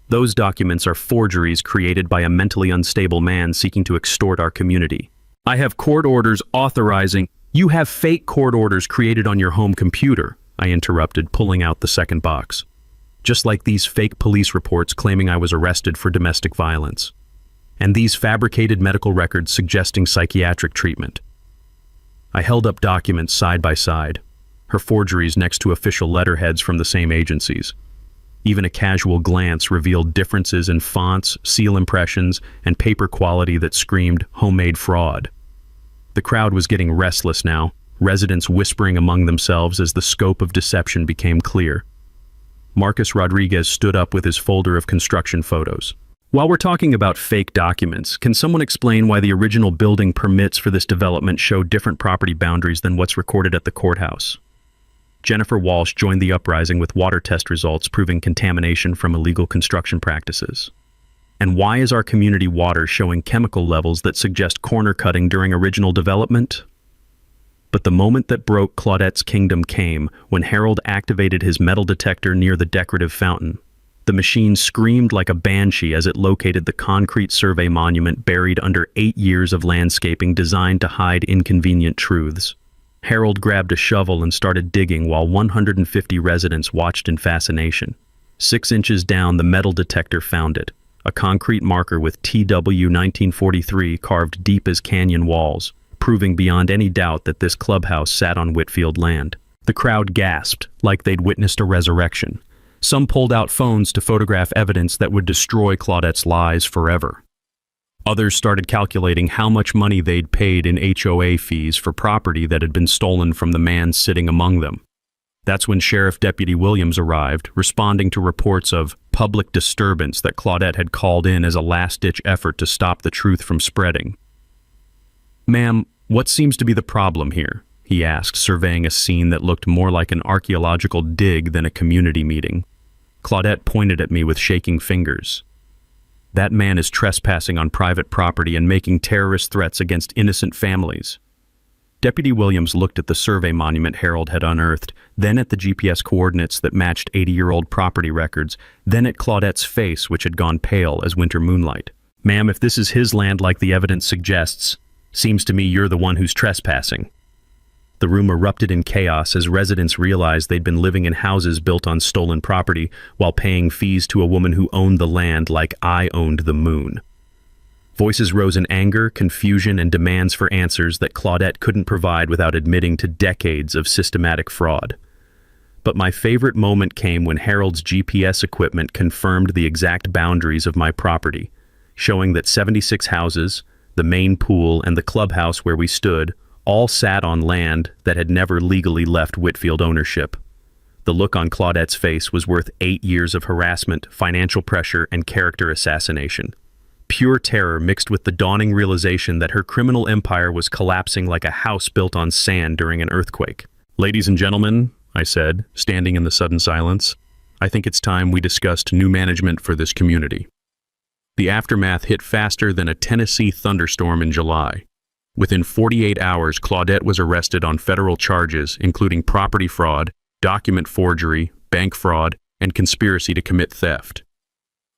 "Those documents are forgeries created by a mentally unstable man seeking to extort our community. I have court orders authorizing—" "You have fake court orders created on your home computer," I interrupted, pulling out the second box. "Just like these fake police reports claiming I was arrested for domestic violence. And these fabricated medical records suggesting psychiatric treatment." I held up documents side by side, her forgeries next to official letterheads from the same agencies. Even a casual glance revealed differences in fonts, seal impressions, and paper quality that screamed homemade fraud. The crowd was getting restless now, residents whispering among themselves as the scope of deception became clear. Marcus Rodriguez stood up with his folder of construction photos. While we're talking about fake documents, can someone explain why the original building permits for this development show different property boundaries than what's recorded at the courthouse? Jennifer Walsh joined the uprising with water test results proving contamination from illegal construction practices. And why is our community water showing chemical levels that suggest corner cutting during original development? But the moment that broke Claudette's kingdom came when Harold activated his metal detector near the decorative fountain. The machine screamed like a banshee as it located the concrete survey monument buried under 8 years of landscaping designed to hide inconvenient truths. Harold grabbed a shovel and started digging while 150 residents watched in fascination. 6 inches down, the metal detector found it, a concrete marker with TW 1943 carved deep as canyon walls, proving beyond any doubt that this clubhouse sat on Whitfield land. The crowd gasped, like they'd witnessed a resurrection. Some pulled out phones to photograph evidence that would destroy Claudette's lies forever. Others started calculating how much money they'd paid in HOA fees for property that had been stolen from the man sitting among them. That's when Sheriff Deputy Williams arrived, responding to reports of public disturbance that Claudette had called in as a last-ditch effort to stop the truth from spreading. "Ma'am, what seems to be the problem here?" he asked, surveying a scene that looked more like an archaeological dig than a community meeting. Claudette pointed at me with shaking fingers. "That man is trespassing on private property and making terrorist threats against innocent families." Deputy Williams looked at the survey monument Harold had unearthed, then at the GPS coordinates that matched 80-year-old property records, then at Claudette's face, which had gone pale as winter moonlight. "Ma'am, if this is his land like the evidence suggests, seems to me you're the one who's trespassing." The room erupted in chaos as residents realized they'd been living in houses built on stolen property while paying fees to a woman who owned the land like I owned the moon. Voices rose in anger, confusion, and demands for answers that Claudette couldn't provide without admitting to decades of systematic fraud. But my favorite moment came when Harold's GPS equipment confirmed the exact boundaries of my property, showing that 76 houses, the main pool, and the clubhouse where we stood all sat on land that had never legally left Whitfield ownership. The look on Claudette's face was worth 8 years of harassment, financial pressure, and character assassination. Pure terror mixed with the dawning realization that her criminal empire was collapsing like a house built on sand during an earthquake. "Ladies and gentlemen," I said, standing in the sudden silence, "I think it's time we discussed new management for this community." The aftermath hit faster than a Tennessee thunderstorm in July. Within 48 hours, Claudette was arrested on federal charges, including property fraud, document forgery, bank fraud, and conspiracy to commit theft.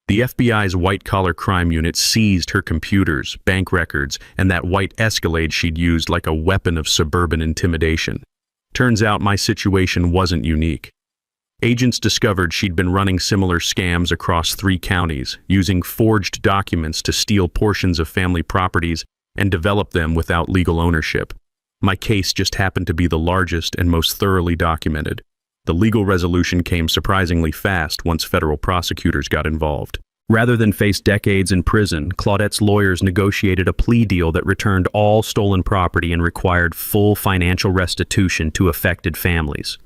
The FBI's white-collar crime unit seized her computers, bank records, and that white Escalade she'd used like a weapon of suburban intimidation. Turns out my situation wasn't unique. Agents discovered she'd been running similar scams across 3 counties, using forged documents to steal portions of family properties and develop them without legal ownership. My case just happened to be the largest and most thoroughly documented. The legal resolution came surprisingly fast once federal prosecutors got involved. Rather than face decades in prison, Claudette's lawyers negotiated a plea deal that returned all stolen property and required full financial restitution to affected families.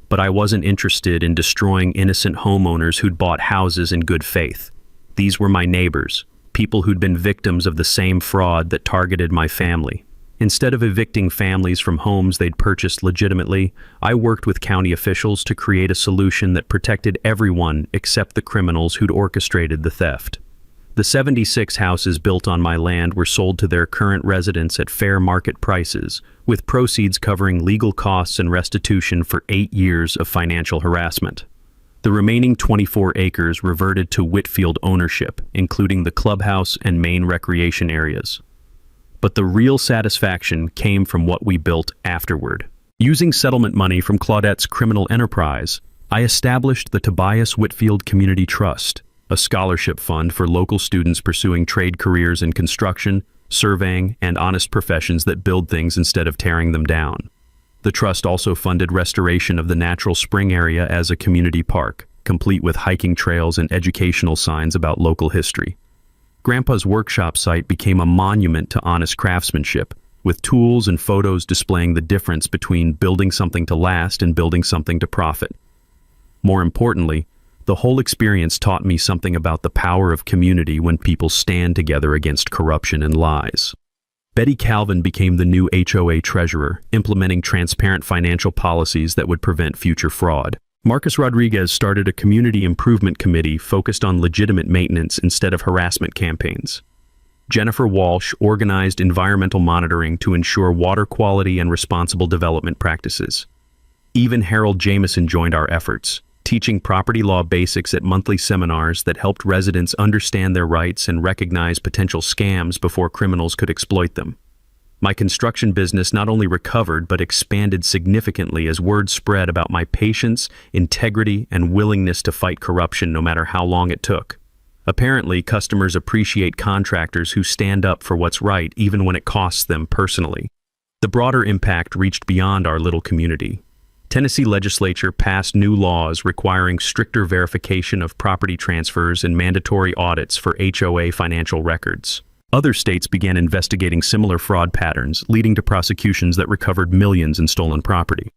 But I wasn't interested in destroying innocent homeowners who'd bought houses in good faith. These were my neighbors, people who'd been victims of the same fraud that targeted my family. Instead of evicting families from homes they'd purchased legitimately, I worked with county officials to create a solution that protected everyone except the criminals who'd orchestrated the theft. The 76 houses built on my land were sold to their current residents at fair market prices, with proceeds covering legal costs and restitution for 8 years of financial harassment. The remaining 24 acres reverted to Whitfield ownership, including the clubhouse and main recreation areas. But the real satisfaction came from what we built afterward. Using settlement money from Claudette's criminal enterprise, I established the Tobias Whitfield Community Trust, a scholarship fund for local students pursuing trade careers in construction, surveying, and honest professions that build things instead of tearing them down. The trust also funded restoration of the natural spring area as a community park, complete with hiking trails and educational signs about local history. Grandpa's workshop site became a monument to honest craftsmanship, with tools and photos displaying the difference between building something to last and building something to profit. More importantly, The whole experience taught me something about the power of community when people stand together against corruption and lies. Betty Calvin became the new HOA treasurer, implementing transparent financial policies that would prevent future fraud. Marcus Rodriguez started a community improvement committee focused on legitimate maintenance instead of harassment campaigns. Jennifer Walsh organized environmental monitoring to ensure water quality and responsible development practices. Even Harold Jameson joined our efforts, teaching property law basics at monthly seminars that helped residents understand their rights and recognize potential scams before criminals could exploit them. My construction business not only recovered but expanded significantly as word spread about my patience, integrity, and willingness to fight corruption no matter how long it took. Apparently, customers appreciate contractors who stand up for what's right even when it costs them personally. The broader impact reached beyond our little community. Tennessee legislature passed new laws requiring stricter verification of property transfers and mandatory audits for HOA financial records. Other states began investigating similar fraud patterns, leading to prosecutions that recovered millions in stolen property.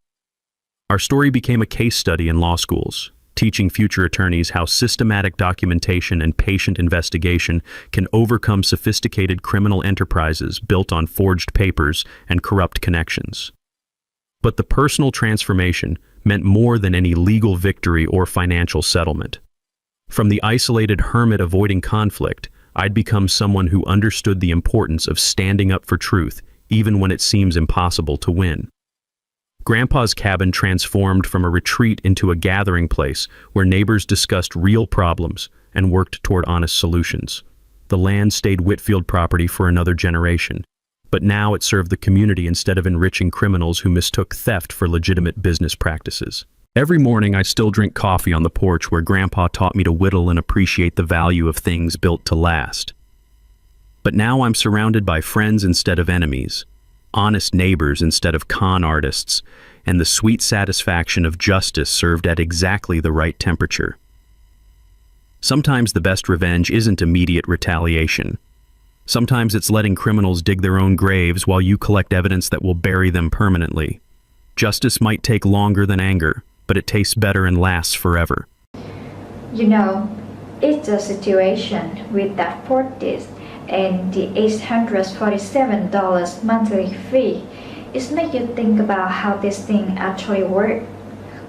Our story became a case study in law schools, teaching future attorneys how systematic documentation and patient investigation can overcome sophisticated criminal enterprises built on forged papers and corrupt connections. But the personal transformation meant more than any legal victory or financial settlement. From the isolated hermit avoiding conflict, I'd become someone who understood the importance of standing up for truth, even when it seems impossible to win. Grandpa's cabin transformed from a retreat into a gathering place where neighbors discussed real problems and worked toward honest solutions. The land stayed Whitfield property for another generation, but now it served the community instead of enriching criminals who mistook theft for legitimate business practices. Every morning I still drink coffee on the porch where Grandpa taught me to whittle and appreciate the value of things built to last. But now I'm surrounded by friends instead of enemies, honest neighbors instead of con artists, and the sweet satisfaction of justice served at exactly the right temperature. Sometimes the best revenge isn't immediate retaliation. Sometimes it's letting criminals dig their own graves while you collect evidence that will bury them permanently. Justice might take longer than anger, but it tastes better and lasts forever. You know, it's a situation with that Fortis and the $847 monthly fee. It makes you think about how this thing actually works.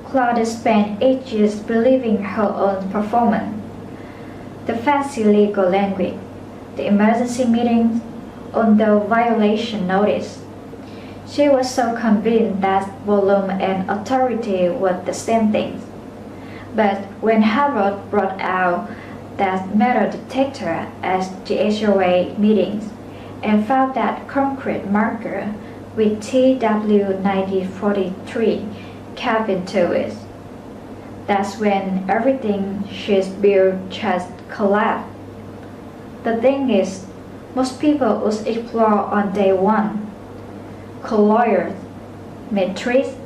Claudia spent ages believing her own performance. The fancy legal language, the emergency meetings, on the violation notice. She was so convinced that volume and authority were the same thing. But when Harold brought out that metal detector at the HOA meetings and found that concrete marker with TW9043 carved into it, that's when everything she's built just collapsed. The thing is, most people would explore on day one. Lawyers, matrix,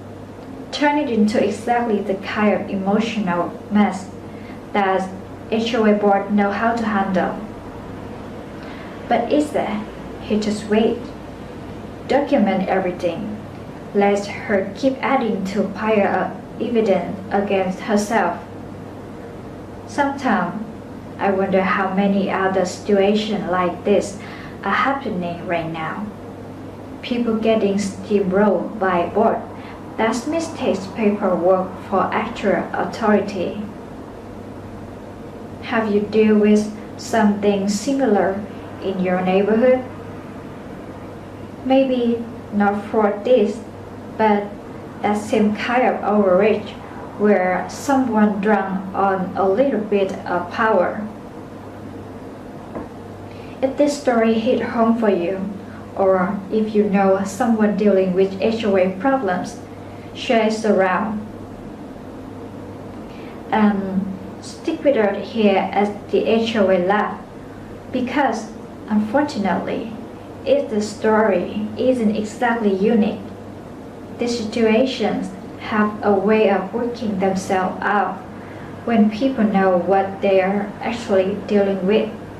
turn it into exactly the kind of emotional mess that HOA board know how to handle. But instead, he just wait, document everything, let her keep adding to pile up evidence against herself. Sometimes I wonder how many other situations like this are happening right now. People getting steamrolled by board that mistakes paperwork for actual authority. Have you dealt with something similar in your neighborhood? Maybe not for this, but that same kind of overreach where someone drunk on a little bit of power. If this story hit home for you, or if you know someone dealing with HOA problems, share it around. Stick with us here at the HOA Lab, because unfortunately, if the story isn't exactly unique, the situations have a way of working themselves out when people know what they are actually dealing with.